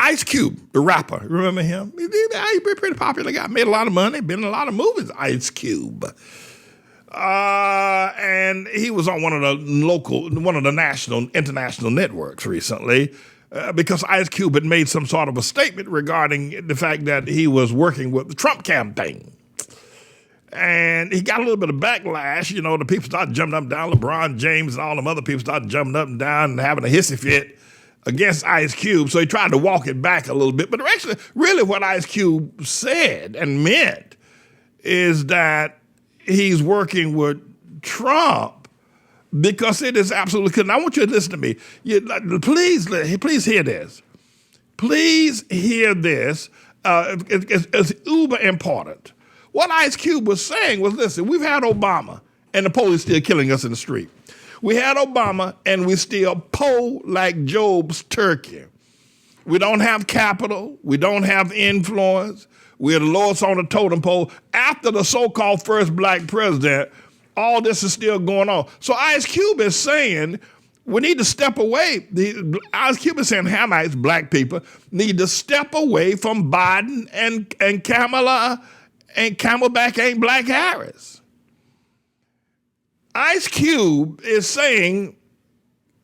Ice Cube, the rapper, remember him? He's a pretty popular guy, made a lot of money, been in a lot of movies, Ice Cube. And he was on one of the national, international networks recently because Ice Cube had made some sort of a statement regarding the fact that he was working with the Trump campaign. And he got a little bit of backlash. You know, the people started jumping up and down. LeBron James and all them other people started jumping up and down and having a hissy fit against Ice Cube. So he tried to walk it back a little bit. But actually, really what Ice Cube said and meant is that he's working with Trump because it is absolutely good. And I want you to listen to me. Please hear this. Please hear this. It's uber important. What Ice Cube was saying was, listen, we've had Obama and the police still killing us in the street. We had Obama and we still poll like Job's turkey. We don't have capital. We don't have influence. We're the lowest on the totem pole. After the so-called first black president, all this is still going on. So Ice Cube is saying we need to step away. Ice Cube is saying Hamites, black people, need to step away from Biden and Kamala and Camelback ain't Black Harris. Ice Cube is saying,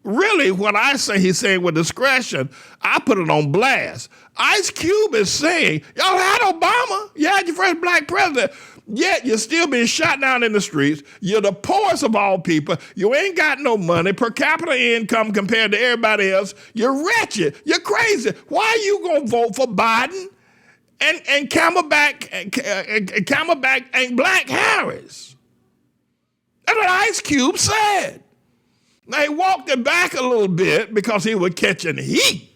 really what I say he's saying with discretion, I put it on blast. Ice Cube is saying, y'all had Obama, you had your first black president, yet you're still being shot down in the streets. You're the poorest of all people. You ain't got no money, per capita income compared to everybody else. You're wretched. You're crazy. Why are you going to vote for Biden and Camelback ain't Black Harris? That's what Ice Cube said. Now, he walked it back a little bit because he was catching heat.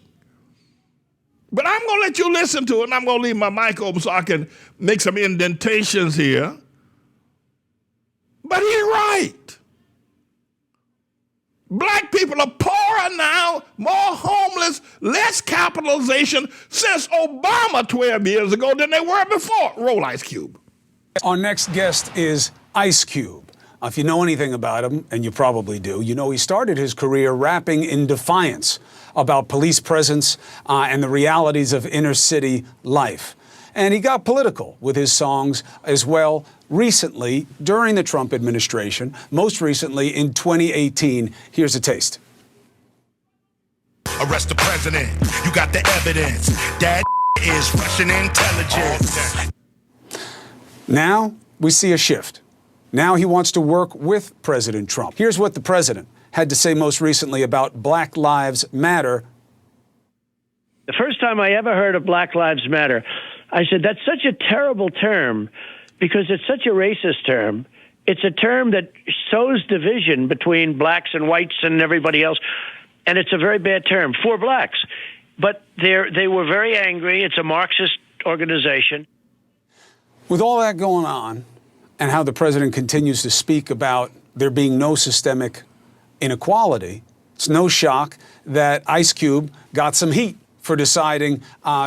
But I'm going to let you listen to it, and I'm going to leave my mic open so I can make some indentations here. But he's right. Black people are poorer now, more homeless, less capitalization since Obama 12 years ago than they were before. Roll, Ice Cube. Our next guest is Ice Cube. If you know anything about him, and you probably do, you know he started his career rapping in defiance about police presence and the realities of inner city life. And he got political with his songs as well recently during the Trump administration, most recently in 2018. Here's a taste. Arrest the president. You got the evidence. That is Russian intelligence. Now we see a shift. Now he wants to work with President Trump. Here's what the president had to say most recently about Black Lives Matter. The first time I ever heard of Black Lives Matter, I said, that's such a terrible term because it's such a racist term. It's a term that sows division between blacks and whites and everybody else, and it's a very bad term for blacks. But they were very angry. It's a Marxist organization. With all that going on, and how the president continues to speak about there being no systemic inequality, it's no shock that Ice Cube got some heat for deciding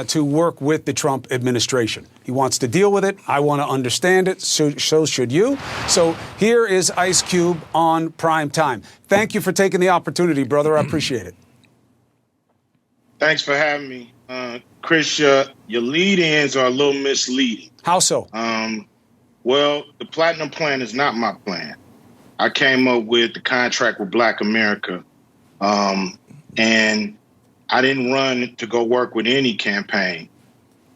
to work with the Trump administration. He wants to deal with it. I want to understand it. So should you. So here is Ice Cube on Prime Time. Thank you for taking the opportunity, brother. I appreciate it. Thanks for having me. Chris, your lead-ins are a little misleading. How so? Well, the Platinum Plan is not my plan. I came up with the Contract with Black America, and I didn't run to go work with any campaign.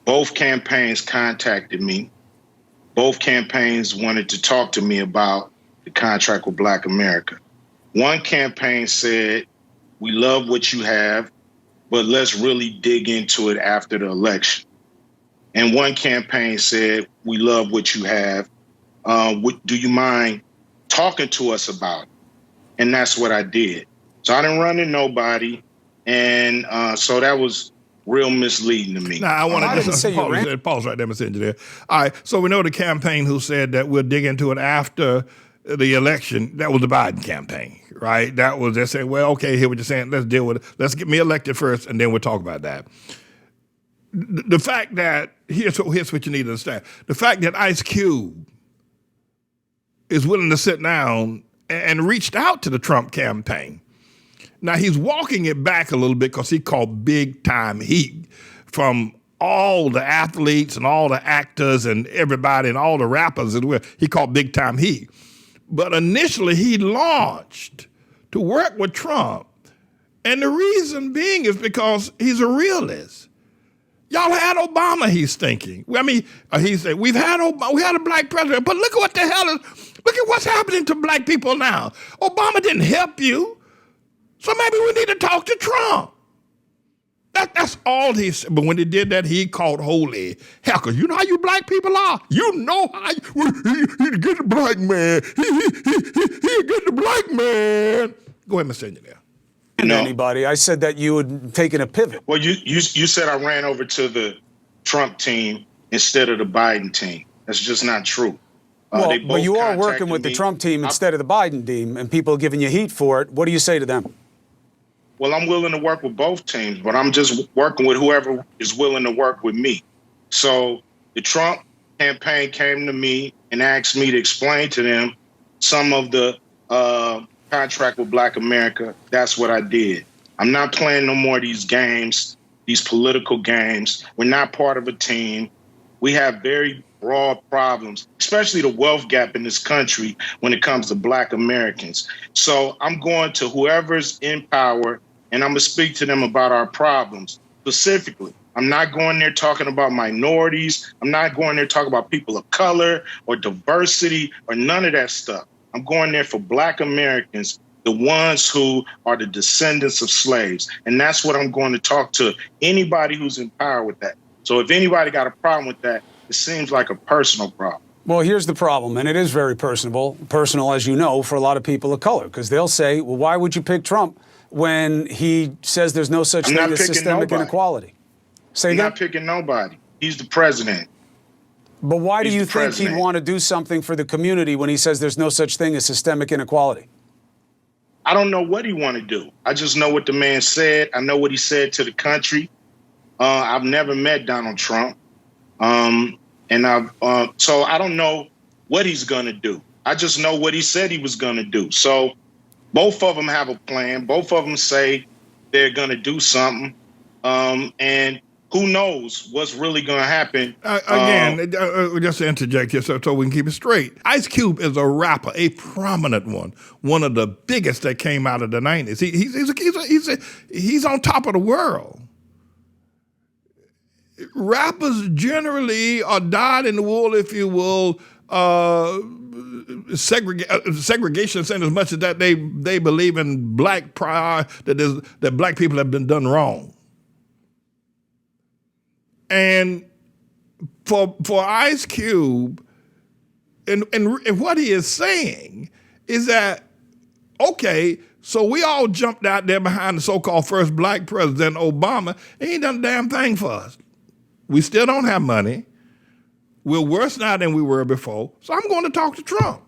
Both campaigns contacted me. Both campaigns wanted to talk to me about the Contract with Black America. One campaign said, we love what you have, but let's really dig into it after the election. And one campaign said, we love what you have. Do you mind talking to us about it? And that's what I did. So I didn't run to nobody. And so that was real misleading to me. Now, I want to just pause right there, Mr. Engineer. All right, so we know the campaign who said that we'll dig into it after the election, that was the Biden campaign, right? That was, they're saying, well, okay, here what you're saying, let's deal with it. Let's get me elected first, and then we'll talk about that. The fact that, here's what you need to understand. The fact that Ice Cube is willing to sit down and reached out to the Trump campaign. Now, he's walking it back a little bit because he called big time heat. from all the athletes and all the actors and everybody and all the rappers as well. He called Big Time Heat. But initially he launched to work with Trump. And the reason being is because he's a realist. Y'all had Obama, he's thinking. I mean, he said, we had a black president, but look at what the hell look at what's happening to black people now. Obama didn't help you, so maybe we need to talk to Trump. That's all he said. But when he did that, he called holy hell, because you know how you black people are. You know how he get the black man. He get the black man. Go ahead, Mr. Engineer. No. Anybody. I said that you had taken a pivot. Well, you said I ran over to the Trump team instead of the Biden team. That's just not true. Well, but you are working with the Trump team instead of the Biden team, and people are giving you heat for it. What do you say to them? Well, I'm willing to work with both teams, but I'm just working with whoever is willing to work with me. So the Trump campaign came to me and asked me to explain to them some of the contract with Black America. That's what I did. I'm not playing no more of these games, these political games. We're not part of a team. We have very broad problems, especially the wealth gap in this country when it comes to Black Americans. So I'm going to whoever's in power, and I'm going to speak to them about our problems specifically. I'm not going there talking about minorities. I'm not going there talking about people of color or diversity or none of that stuff. I'm going there for Black Americans, the ones who are the descendants of slaves. And that's what I'm going to talk to anybody who's in power with that. So if anybody got a problem with that, it seems like a personal problem. Well, here's the problem, and it is very personal, as you know, for a lot of people of color, because they'll say, well, why would you pick Trump when he says there's no such thing as systemic inequality? I'm not picking nobody. He's the president. But why do you think he'd want to do something for the community when he says there's no such thing as systemic inequality? I don't know what he want to do. I just know what the man said. I know what he said to the country. I've never met Donald Trump. So I don't know what he's going to do. I just know what he said he was going to do. So both of them have a plan. Both of them say they're going to do something. And who knows what's really going to happen? Just to interject here so we can keep it straight. Ice Cube is a rapper, a prominent one of the biggest that came out of the 90s. He's on top of the world. Rappers generally are dyed in the wool, if you will, segregation in as much as that they believe in black pride, that black people have been done wrong. And for Ice Cube, and what he is saying is that, okay, so we all jumped out there behind the so-called first black president, Obama, and he ain't done a damn thing for us. We still don't have money. We're worse now than we were before. So I'm going to talk to Trump.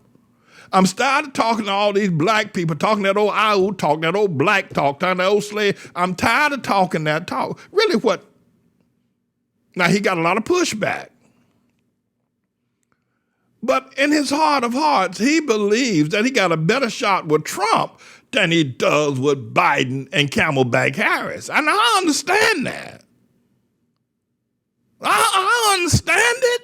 I'm started talking to all these black people, talking that old IO talk, that old black talk, talking that old slave. I'm tired of talking that talk. Really what? Now, he got a lot of pushback. But in his heart of hearts, he believes that he got a better shot with Trump than he does with Biden and Camelback Harris. And I understand that. I understand it.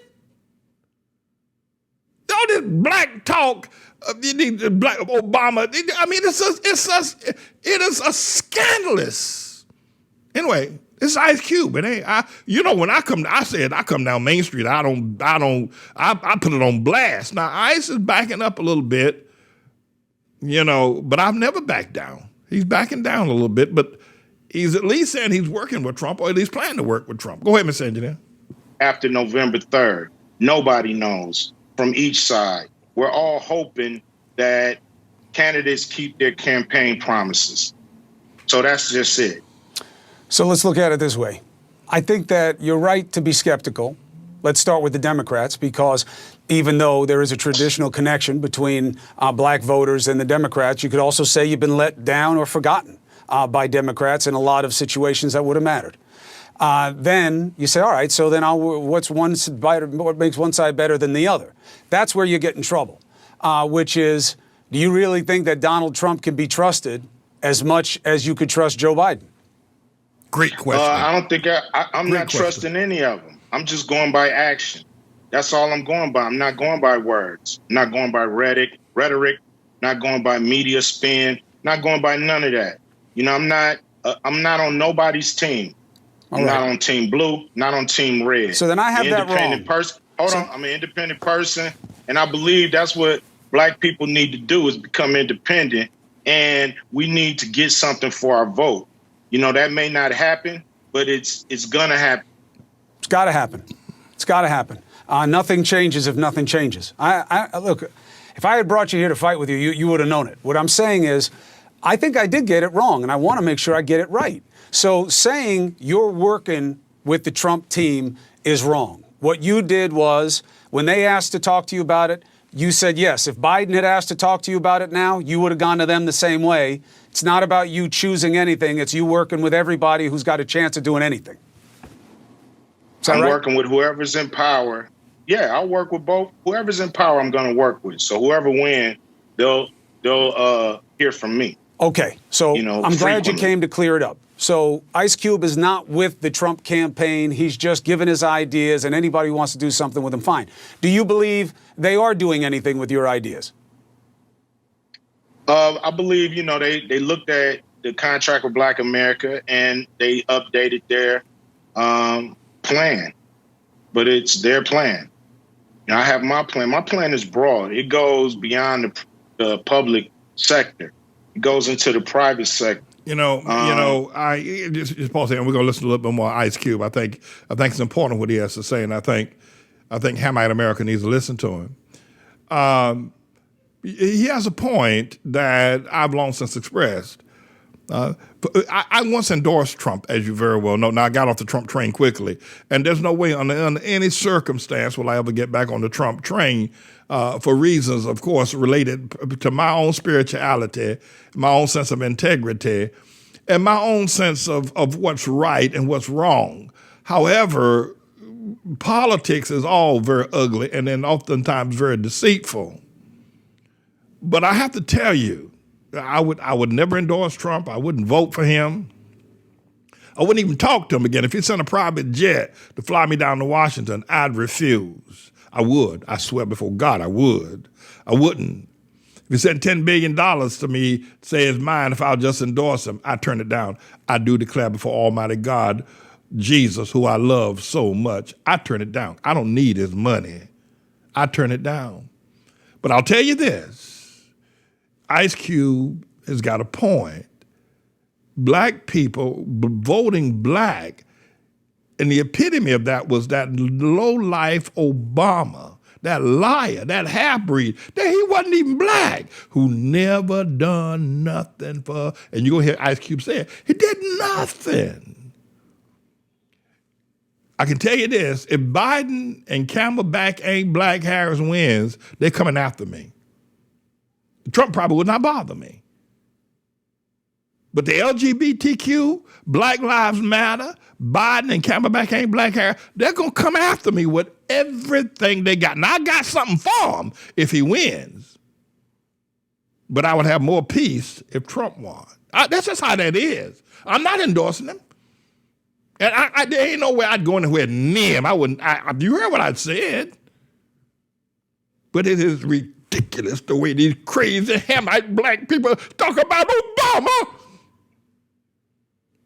All this black talk, black Obama, I mean, it is a scandalous. Anyway, it's Ice Cube. It ain't. When I said I come down Main Street. I put it on blast. Now Ice is backing up a little bit, but I've never backed down. He's backing down a little bit, but he's at least saying he's working with Trump, or at least planning to work with Trump. Go ahead, Mr. Engineer. After November 3rd, nobody knows from each side. We're all hoping that candidates keep their campaign promises. So that's just it. So let's look at it this way. I think that you're right to be skeptical. Let's start with the Democrats, because even though there is a traditional connection between black voters and the Democrats, you could also say you've been let down or forgotten by Democrats in a lot of situations that would have mattered. Then you say, all right, so then what makes one side better than the other? That's where you get in trouble, which is, do you really think that Donald Trump can be trusted as much as you could trust Joe Biden? Great question. I don't think I'm Great not question. trusting any of them. I'm just going by action. That's all I'm going by. I'm not going by words. I'm not going by rhetoric, not going by media spin, not going by none of that. You know, I'm not on nobody's team. I'm not on Team Blue, not on Team Red. So then I have that wrong. I'm an independent person, and I believe that's what black people need to do is become independent, and we need to get something for our vote. You know, that may not happen, but it's gonna happen. It's got to happen. It's got to happen. Nothing changes if nothing changes. Look, if I had brought you here to fight with you, you would have known it. What I'm saying is, I think I did get it wrong, and I want to make sure I get it right. So saying you're working with the Trump team is wrong. What you did was, when they asked to talk to you about it, you said yes. If Biden had asked to talk to you about it now, you would have gone to them the same way. It's not about you choosing anything. It's you working with everybody who's got a chance of doing anything. I'm working with whoever's in power. Yeah, I'll work with both. Whoever's in power, I'm going to work with. So whoever wins, they'll hear from me. Okay, so I'm glad you came to clear it up. So Ice Cube is not with the Trump campaign. He's just given his ideas, and anybody who wants to do something with him, fine. Do you believe they are doing anything with your ideas? I believe, they looked at the contract with Black America and they updated their plan. But it's their plan. I have my plan. My plan is broad. It goes beyond the public sector. It goes into the private sector. I just pause here, and we're going to listen to a little bit more Ice Cube. I think it's important what he has to say, and I think Hamite America needs to listen to him. He has a point that I've long since expressed. I once endorsed Trump, as you very well know. Now, I got off the Trump train quickly, and there's no way under any circumstance will I ever get back on the Trump train for reasons, of course, related to my own spirituality, my own sense of integrity, and my own sense of what's right and what's wrong. However, politics is all very ugly and then oftentimes very deceitful. But I have to tell you, I would never endorse Trump. I wouldn't vote for him. I wouldn't even talk to him again. If he sent a private jet to fly me down to Washington, I'd refuse. I would. I swear before God, I would. I wouldn't. If he sent $10 billion to me, say it's mine, if I'll just endorse him, I'd turn it down. I do declare before Almighty God, Jesus, who I love so much, I turn it down. I don't need his money. I turn it down. But I'll tell you this. Ice Cube has got a point. Black people voting black, and the epitome of that was that low-life Obama, that liar, that half-breed, that he wasn't even black, who never done nothing for, and you're going to hear Ice Cube say it, he did nothing. I can tell you this, if Biden and Camelback ain't black Harris wins, they're coming after me. Trump probably would not bother me. But the LGBTQ, Black Lives Matter, Biden and Camelback ain't black hair, they're going to come after me with everything they got. Now, I got something for him if he wins. But I would have more peace if Trump won. That's just how that is. I'm not endorsing him. And there ain't no way I'd go anywhere near him. I wouldn't. You heard what I said. But it is ridiculous the way these crazy Hamite black people talk about Obama.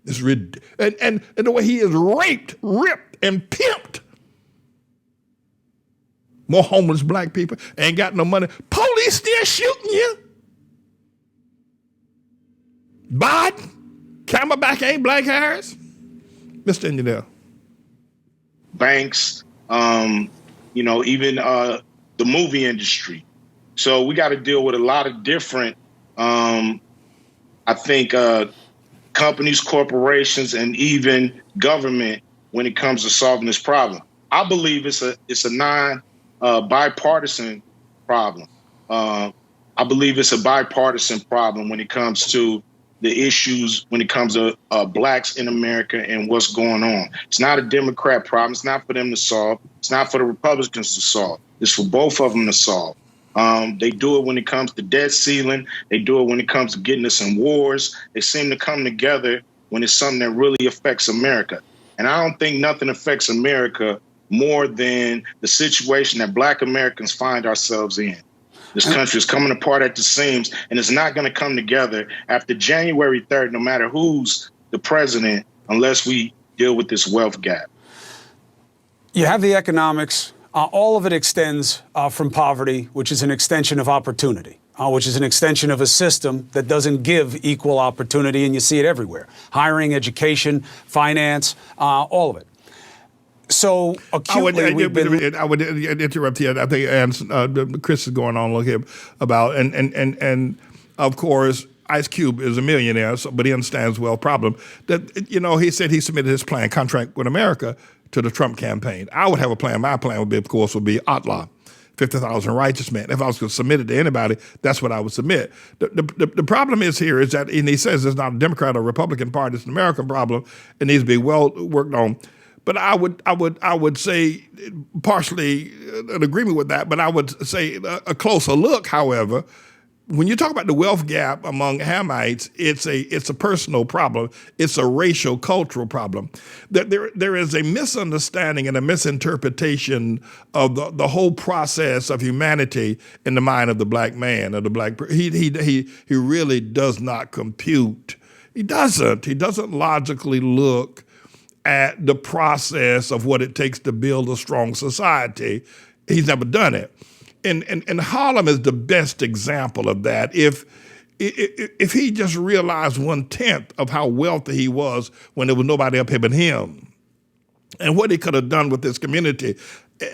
It's and the way he is raped, ripped, and pimped. More homeless black people, ain't got no money. Police still shooting you. Biden, Camelback ain't black Harris. Mr. Engineer. Banks, even the movie industry. So we got to deal with a lot of different, companies, corporations, and even government when it comes to solving this problem. I believe it's a bipartisan problem. I believe it's a bipartisan problem when it comes to the issues, when it comes to blacks in America and what's going on. It's not a Democrat problem. It's not for them to solve. It's not for the Republicans to solve. It's for both of them to solve. They do it when it comes to debt ceiling. They do it when it comes to getting us in wars. They seem to come together when it's something that really affects America. And I don't think nothing affects America more than the situation that Black Americans find ourselves in. This country is coming apart at the seams, and it's not going to come together after January 3rd, no matter who's the president, unless we deal with this wealth gap. You have the economics. All of it extends from poverty, which is an extension of opportunity, which is an extension of a system that doesn't give equal opportunity, and you see it everywhere. Hiring, education, finance, all of it. So acutely, I would interrupt you. I think Chris is going on a little here about, and of course, Ice Cube is a millionaire, but he understands well problem. That, you know, he said he submitted his plan, Contract with America, to the Trump campaign. I would have a plan. My plan would be, of course, ATLAH, 50,000 righteous men. If I was going to submit it to anybody, that's what I would submit. The problem is that, and he says it's not a Democrat or Republican party, it's an American problem. It needs to be well worked on. But I would say partially an agreement with that, but I would say a closer look, however, when you talk about the wealth gap among Hamites, it's a personal problem. It's a racial, cultural problem. There is a misunderstanding and a misinterpretation of the whole process of humanity in the mind of the Black man or the Black person. He really does not compute. He doesn't logically look at the process of what it takes to build a strong society. He's never done it. And Harlem is the best example of that. If he just realized 1/10 of how wealthy he was when there was nobody up here but him, and what he could have done with this community,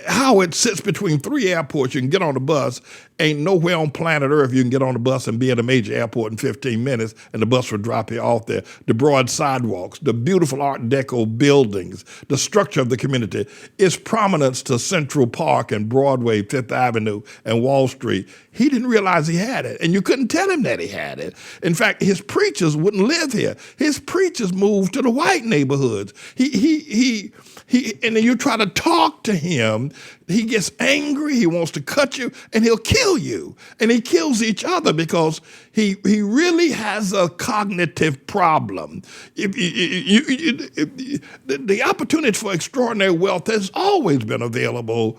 how it sits between 3 airports, you can get on the bus, ain't nowhere on planet Earth you can get on the bus and be at a major airport in 15 minutes and the bus will drop you off there. The broad sidewalks, the beautiful Art Deco buildings, the structure of the community, its prominence to Central Park and Broadway, Fifth Avenue and Wall Street. He didn't realize he had it, and you couldn't tell him that he had it. In fact, his preachers wouldn't live here. His preachers moved to the white neighborhoods. And then you try to talk to him, he gets angry, he wants to cut you, and he'll kill you. And he kills each other because he really has a cognitive problem. The opportunity for extraordinary wealth has always been available.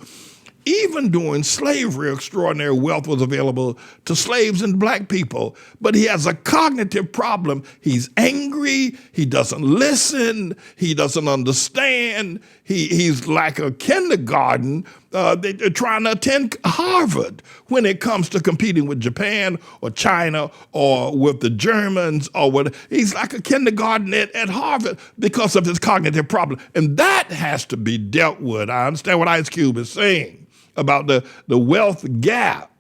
Even during slavery, extraordinary wealth was available to slaves and Black people. But he has a cognitive problem. He's angry. He doesn't listen. He doesn't understand. He's like a kindergarten trying to attend Harvard when it comes to competing with Japan or China or with the Germans or what. He's like a kindergarten at Harvard because of his cognitive problem. And that has to be dealt with. I understand what Ice Cube is saying about the wealth gap.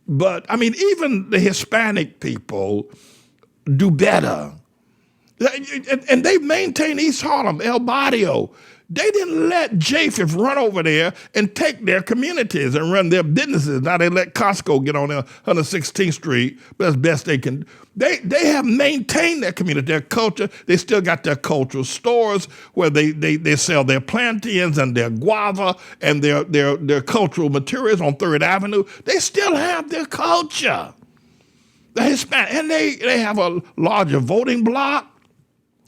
But, I mean, even the Hispanic people do better. And they maintain East Harlem, El Barrio. They didn't let Japheth run over there and take their communities and run their businesses. Now they let Costco get on there, 116th Street, but as best they can. They have maintained their community, their culture. They still got their cultural stores where they sell their plantains and their guava and their cultural materials on 3rd Avenue. They still have their culture. The Hispanic, and they have a larger voting bloc.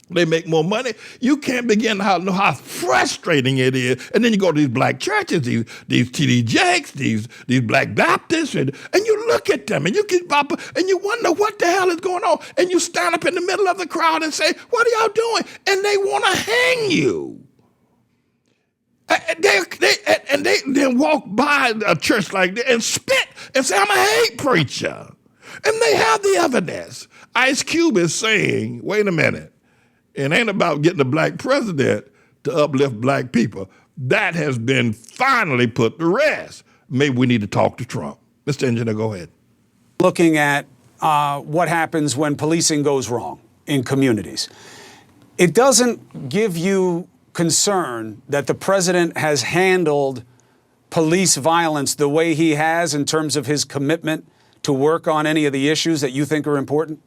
They make more money. You can't begin to know how frustrating it is. And then you go to these Black churches, these TD Jakes, these Black Baptists, and you look at them and you wonder what the hell is going on. And you stand up in the middle of the crowd and say, "What are y'all doing?" And they want to hang you. And they then walk by a church like that and spit and say, "I'm a hate preacher." And they have the evidence. Ice Cube is saying, wait a minute. It ain't about getting a Black president to uplift Black people. That has been finally put to rest. Maybe we need to talk to Trump. Mr. Engineer, go ahead. Looking at what happens when policing goes wrong in communities. It doesn't give you concern that the president has handled police violence the way he has in terms of his commitment to work on any of the issues that you think are important?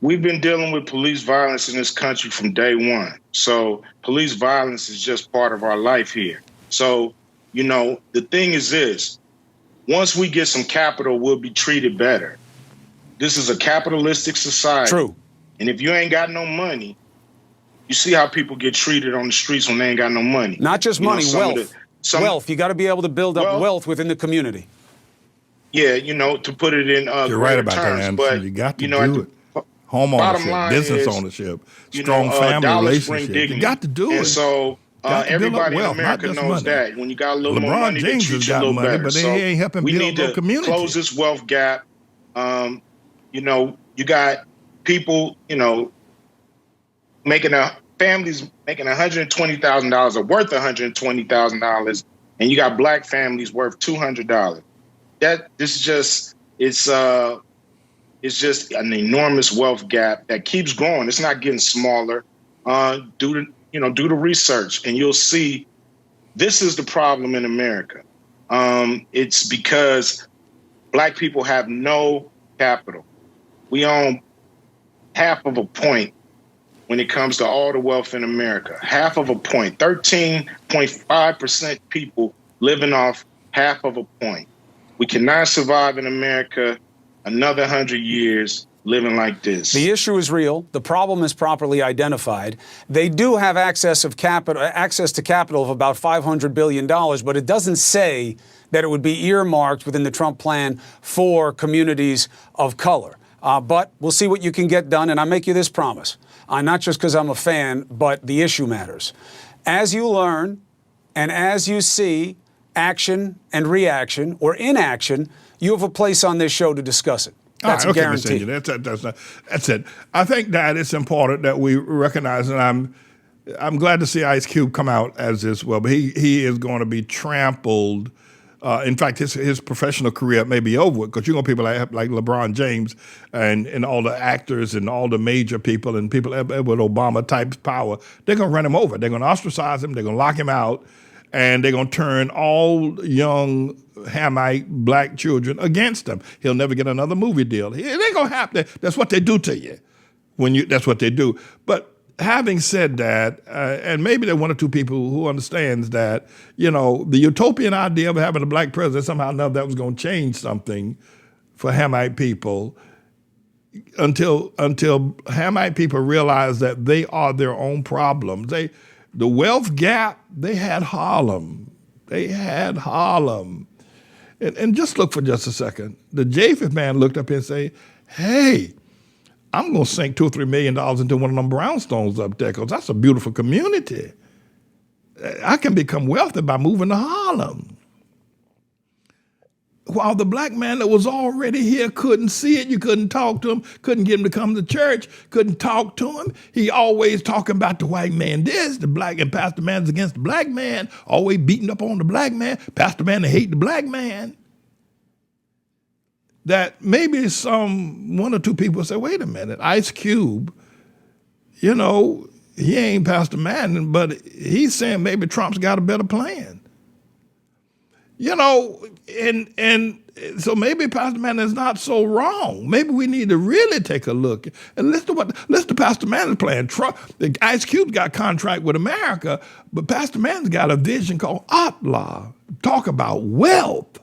We've been dealing with police violence in this country from day one. So police violence is just part of our life here. So, you know, the thing is this, once we get some capital, we'll be treated better. This is a capitalistic society. True. And if you ain't got no money, you see how people get treated on the streets when they ain't got no money. Not just money, wealth. Wealth. You got to be able to build up wealth within the community. Yeah, to put it in you're right about terms, that, Anderson. but You got to do it. Home ownership, business ownership, strong family relationship. You got to do it. And so everybody in America knows that. When you got a little more money, they treat you a little better. But they ain't helping build no community. Close this wealth gap. You got people, families making $120,000 or worth $120,000, and you got black families worth $200. It's just an enormous wealth gap that keeps growing. It's not getting smaller. Do the research, and you'll see this is the problem in America. It's because black people have no capital. We own half of a point when it comes to all the wealth in America. Half of a point. 13.5% people living off half of a point. We cannot survive in America another 100 years living like this. The issue is real. The problem is properly identified. They do have access to capital of about $500 billion, but it doesn't say that it would be earmarked within the Trump plan for communities of color. But we'll see what you can get done, and I make you this promise. Not just because I'm a fan, but the issue matters. As you learn and as you see action and reaction or inaction, you have a place on this show to discuss it. That's a guarantee. That's it. I think that it's important that we recognize, and I'm glad to see Ice Cube come out as this well, but he is going to be trampled. In fact, his professional career may be over with, because you're going to people like LeBron James and all the actors and all the major people and people with Obama type power. They're going to run him over. They're going to ostracize him. They're going to lock him out. And they're going to turn all young Hamite black children against him. He'll never get another movie deal. It ain't going to happen. That's what they do to you. That's what they do. But having said that, and maybe there are one or two people who understands that, the utopian idea of having a black president, somehow or another that was going to change something for Hamite people until Hamite people realize that they are their own problems. The wealth gap, they had Harlem. And just look for just a second. The Japheth man looked up here and said, hey, I'm going to sink $2 or $3 million into one of them brownstones up there, because that's a beautiful community. I can become wealthy by moving to Harlem. While the black man that was already here couldn't see it, you couldn't talk to him, couldn't get him to come to church, couldn't talk to him. He always talking about the white man this, the black, and Pastor Man's against the black man, always beating up on the black man. Pastor Man, they hate the black man. That maybe one or two people say, wait a minute, Ice Cube, he ain't Pastor Manning, but he's saying maybe Trump's got a better plan. And so maybe Pastor Manning is not so wrong. Maybe we need to really take a look and listen to Pastor Manning's plan. Ice Cube's got a contract with America, but Pastor Manning's got a vision called ATLAH. Talk about wealth.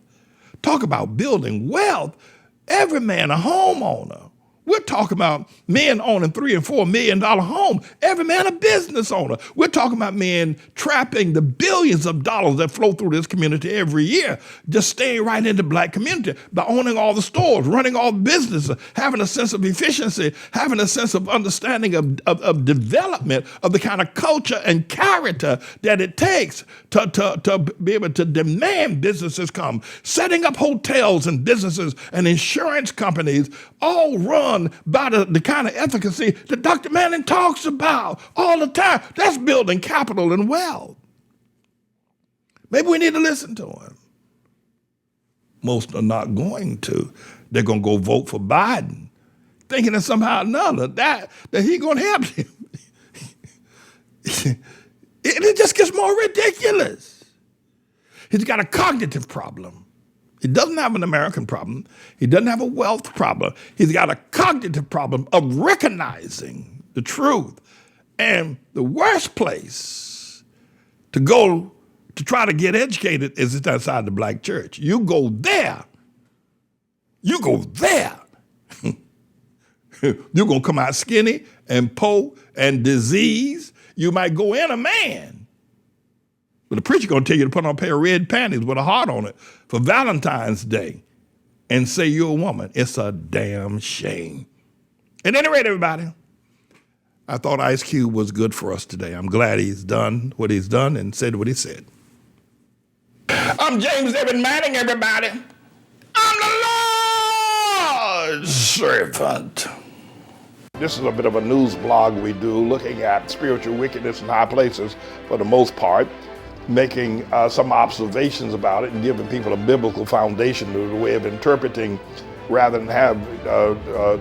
Talk about building wealth. Every man a homeowner. We're talking about men owning $3 and $4 million homes. Every man a business owner. We're talking about men trapping the billions of dollars that flow through this community every year, just staying right in the black community by owning all the stores, running all the businesses, having a sense of efficiency, having a sense of understanding of development, of the kind of culture and character that it takes to be able to demand businesses come. Setting up hotels and businesses and insurance companies, all run by the kind of efficacy that Dr. Manning talks about all the time. That's building capital and wealth. Maybe we need to listen to him. Most are not going to. They're going to go vote for Biden, thinking that somehow or another that he's going to help him. It just gets more ridiculous. He's got a cognitive problem. He doesn't have an American problem. He doesn't have a wealth problem. He's got a cognitive problem of recognizing the truth. And the worst place to go to try to get educated is outside the black church. You go there. You're going to come out skinny and poor and diseased. You might go in a man. But the preacher going to tell you to put on a pair of red panties with a heart on it for Valentine's Day and say you're a woman. It's a damn shame. At any rate, everybody, I thought Ice Cube was good for us today. I'm glad he's done what he's done and said what he said. I'm James David Manning, everybody. I'm the Lord's servant. This is a bit of a news blog we do, looking at spiritual wickedness in high places for the most part, making some observations about it and giving people a biblical foundation to the way of interpreting, rather than have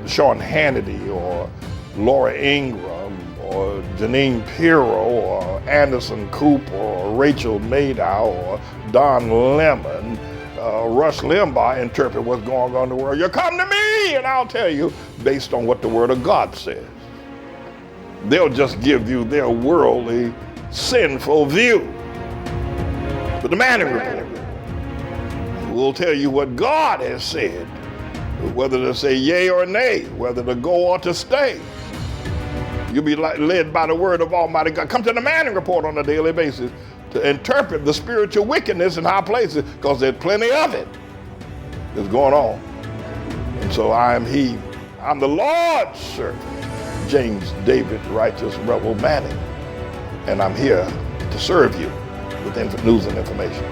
Sean Hannity or Laura Ingraham or Janine Pirro or Anderson Cooper or Rachel Maddow or Don Lemon, Rush Limbaugh interpret what's going on in the world. You come to me and I'll tell you based on what the Word of God says. They'll just give you their worldly, sinful view. But the Manning Report will tell you what God has said, whether to say yea or nay, whether to go or to stay. You'll be led by the word of Almighty God. Come to the Manning Report on a daily basis to interpret the spiritual wickedness in high places, because there's plenty of it that's going on. And so I'm the Lord's servant, James David Righteous Rebel Manning, and I'm here to serve you with news and information.